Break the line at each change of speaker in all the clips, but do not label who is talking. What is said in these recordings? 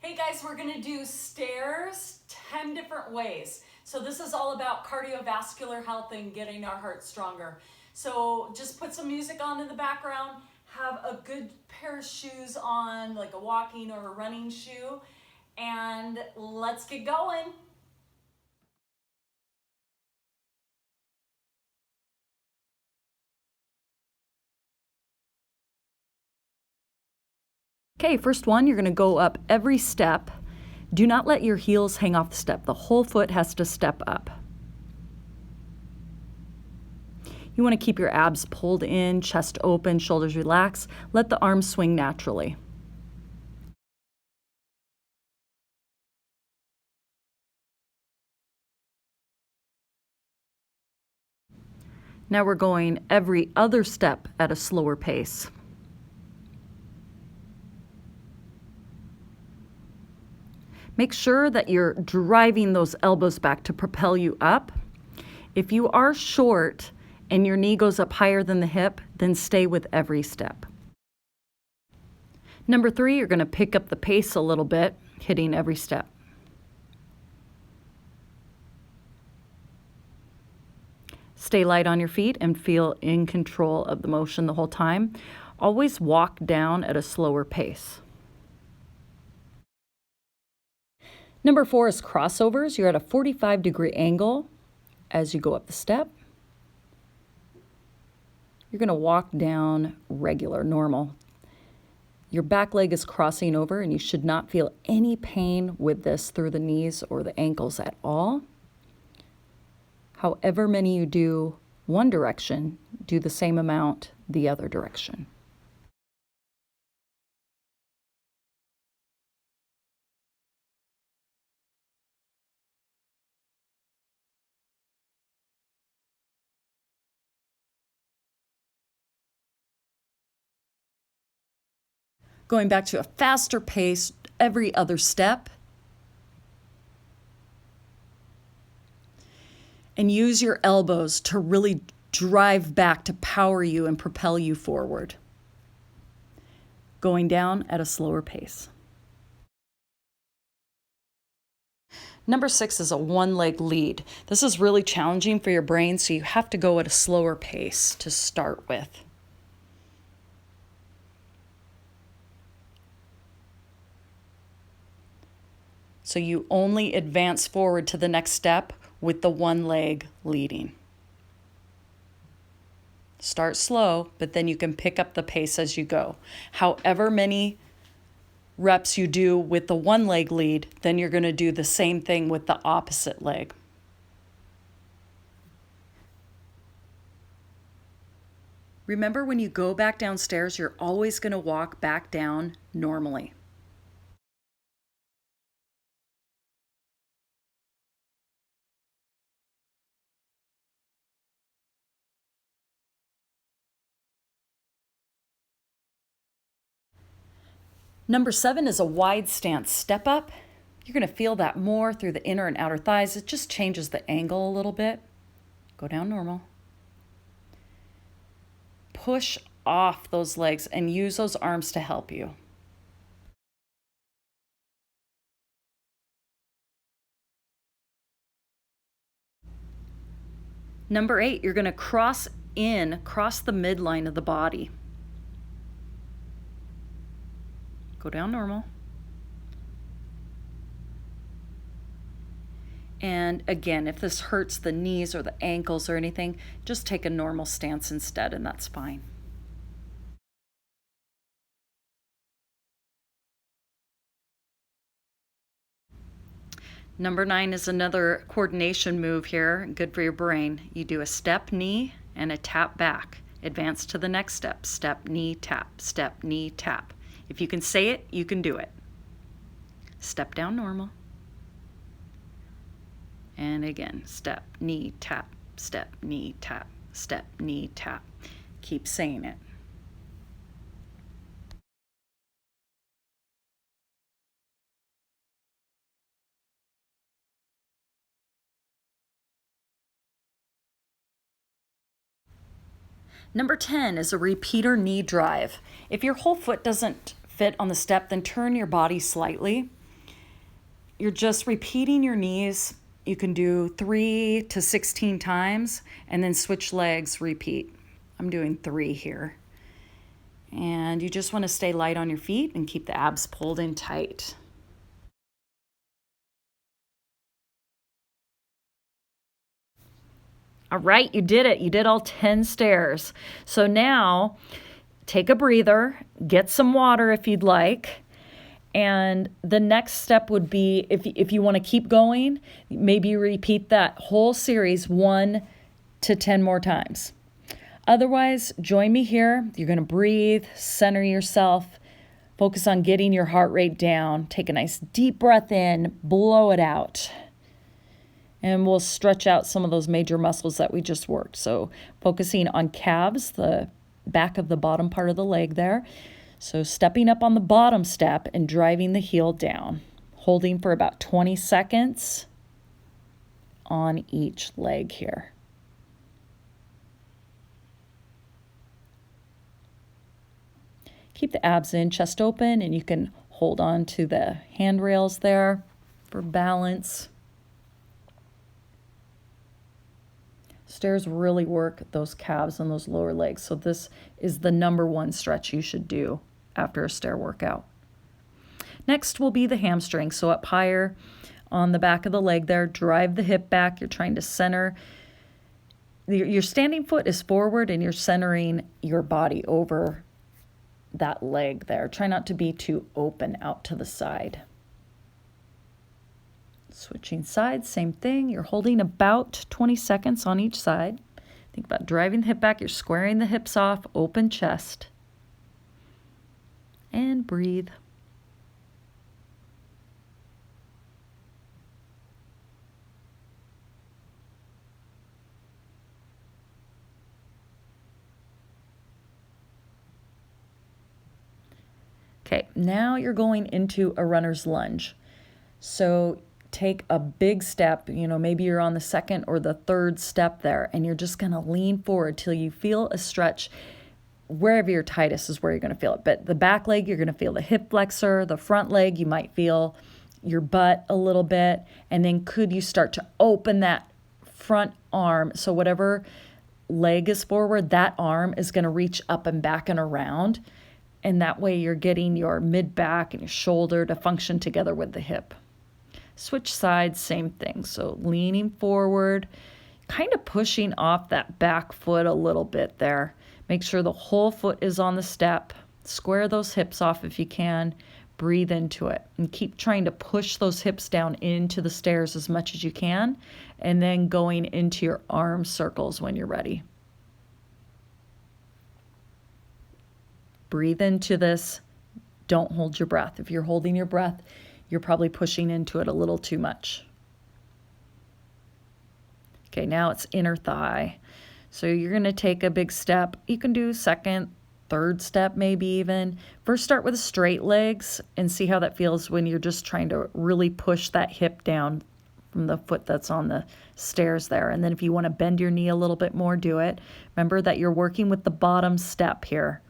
Hey guys, we're gonna do stairs 10 different ways. So this is all about cardiovascular health and getting our heart stronger. So just put some music on in the background, have a good pair of shoes on, like a walking or a running shoe, and let's get going. Okay, first one, you're gonna go up every step. Do not let your heels hang off the step. The whole foot has to step up. You want to keep your abs pulled in, chest open, shoulders relaxed. Let the arms swing naturally. Now we're going every other step at a slower pace. Make sure that you're driving those elbows back to propel you up. If you are short and your knee goes up higher than the hip, then stay with every step. Number 3, you're going to pick up the pace a little bit, hitting every step. Stay light on your feet and feel in control of the motion the whole time. Always walk down at a slower pace. Number 4 is crossovers. You're at a 45-degree angle as you go up the step. You're going to walk down regular, normal. Your back leg is crossing over, and you should not feel any pain with this through the knees or the ankles at all. However many you do one direction, do the same amount the other direction. Going back to a faster pace every other step. And use your elbows to really drive back to power you and propel you forward. Going down at a slower pace. Number 6 is a one-leg lead. This is really challenging for your brain, so you have to go at a slower pace to start with. So you only advance forward to the next step with the one leg leading. Start slow, but then you can pick up the pace as you go. However many reps you do with the one leg lead, then you're going to do the same thing with the opposite leg. Remember, when you go back downstairs, you're always going to walk back down normally. Number 7 is a wide stance step up. You're going to feel that more through the inner and outer thighs. It just changes the angle a little bit. Go down normal. Push off those legs and use those arms to help you. Number 8, you're going to cross the midline of the body. Go down normal. And again, if this hurts the knees or the ankles or anything, just take a normal stance instead, and that's fine. Number 9 is another coordination move here, good for your brain. You do a step, knee, and a tap back. Advance to the next step. Step, knee, tap. Step, knee, tap. If you can say it, you can do it. Step down normal. And again, step, knee, tap, step, knee, tap, step, knee, tap. Keep saying it. Number 10 is a repeater knee drive. If your whole foot doesn't fit on the step, then turn your body slightly. you're just repeating your knees. You can do 3 to 16 times and then switch legs, repeat. I'm doing 3 here. And you just want to stay light on your feet and keep the abs pulled in tight. All right, you did it. You did all 10 stairs. So now take a breather, get some water if you'd like. And the next step would be, if you want to keep going, maybe repeat that whole series 1 to 10 more times. Otherwise, join me here. You're going to breathe, center yourself, focus on getting your heart rate down. Take a nice deep breath in, blow it out. And we'll stretch out some of those major muscles that we just worked. So focusing on calves, the back of the bottom part of the leg there. So stepping up on the bottom step and driving the heel down, holding for about 20 seconds on each leg here. Keep the abs in, chest open, and you can hold on to the handrails there for balance. Stairs really work those calves and those lower legs. So this is the number 1 stretch you should do after a stair workout. Next will be the hamstring. So up higher on the back of the leg there, drive the hip back. You're trying to center. Your standing foot is forward and you're centering your body over that leg there. Try not to be too open out to the side. Switching sides, same thing. You're holding about 20 seconds on each side. Think about driving the hip back. You're squaring the hips off, open chest. And breathe. Okay, now you're going into a runner's lunge. So take a big step, maybe you're on the second or the third step there, and you're just going to lean forward till you feel a stretch. Wherever your tightest is where you're going to feel it. But the back leg, you're going to feel the hip flexor. The front leg, you might feel your butt a little bit. And then could you start to open that front arm? So whatever leg is forward, that arm is going to reach up and back and around. And that way you're getting your mid-back and your shoulder to function together with the hip. Switch sides, same thing. So leaning forward, kind of pushing off that back foot a little bit there. Make sure the whole foot is on the step. Square those hips off if you can. Breathe into it. And keep trying to push those hips down into the stairs as much as you can. And then going into your arm circles when you're ready. Breathe into this. Don't hold your breath. If you're holding your breath, you're probably pushing into it a little too much. Okay, now it's inner thigh. So you're going to take a big step. You can do second, third step maybe even. First start with straight legs and see how that feels when you're just trying to really push that hip down from the foot that's on the stairs there. And then if you want to bend your knee a little bit more, do it. Remember that you're working with the bottom step here.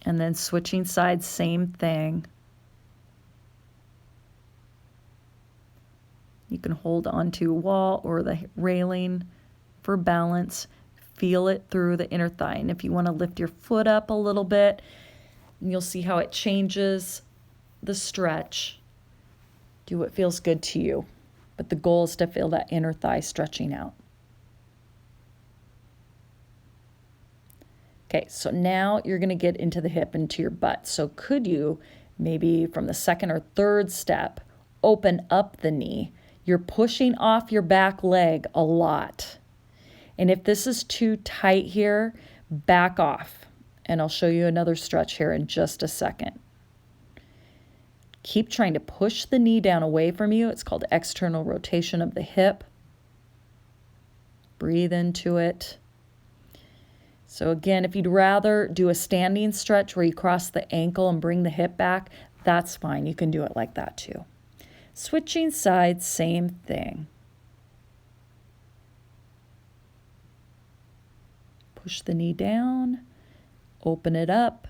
And then switching sides, same thing. You can hold onto a wall or the railing for balance. Feel it through the inner thigh. And if you want to lift your foot up a little bit, you'll see how it changes the stretch. Do what feels good to you. But the goal is to feel that inner thigh stretching out. Okay, so now you're going to get into the hip, into your butt. So could you, maybe from the second or third step, open up the knee? You're pushing off your back leg a lot. And if this is too tight here, back off. And I'll show you another stretch here in just a second. Keep trying to push the knee down away from you. It's called external rotation of the hip. Breathe into it. So again, if you'd rather do a standing stretch where you cross the ankle and bring the hip back, that's fine. You can do it like that too. Switching sides, same thing. Push the knee down, open it up.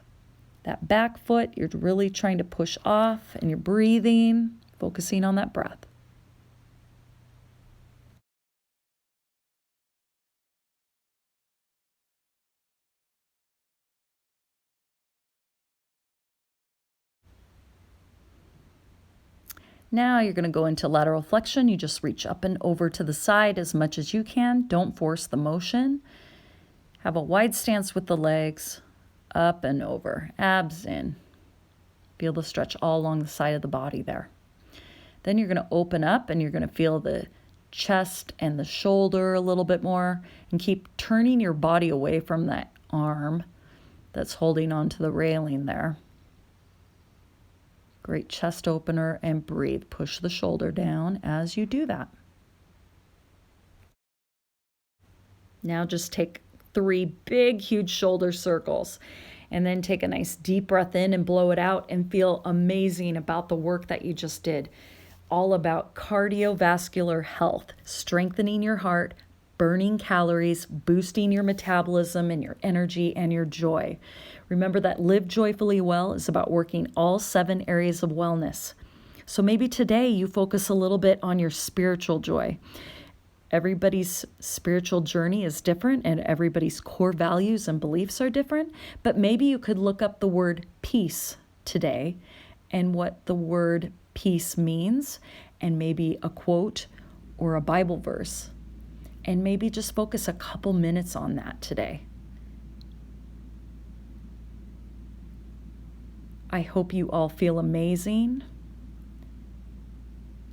That back foot, you're really trying to push off and you're breathing.
focusing on that breath. Now you're going to go into lateral flexion. You just reach up and over to the side as much as you can. Don't force the motion. Have a wide stance with the legs, up and over, abs in. Be able to stretch all along the side of the body there. Then you're going to open up and you're going to feel the chest and the shoulder a little bit more, and keep turning your body away from that arm that's holding onto the railing there. Great chest opener, and breathe. Push the shoulder down as you do that. Now just take 3 big, huge shoulder circles, and then take a nice deep breath in and blow it out, and feel amazing about the work that you just did. All about cardiovascular health, strengthening your heart, burning calories, boosting your metabolism and your energy and your joy. Remember that Live Joyfully Well is about working all 7 areas of wellness. So maybe today you focus a little bit on your spiritual joy. Everybody's spiritual journey is different, and everybody's core values and beliefs are different, but maybe you could look up the word peace today and what the word peace means, and maybe a quote or a Bible verse, and maybe just focus a couple minutes on that today. I hope you all feel amazing.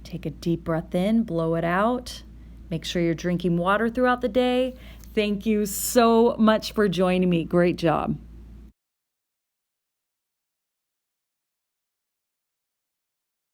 Take a deep breath in, blow it out. Make sure you're drinking water throughout the day. Thank you so much for joining me. Great job.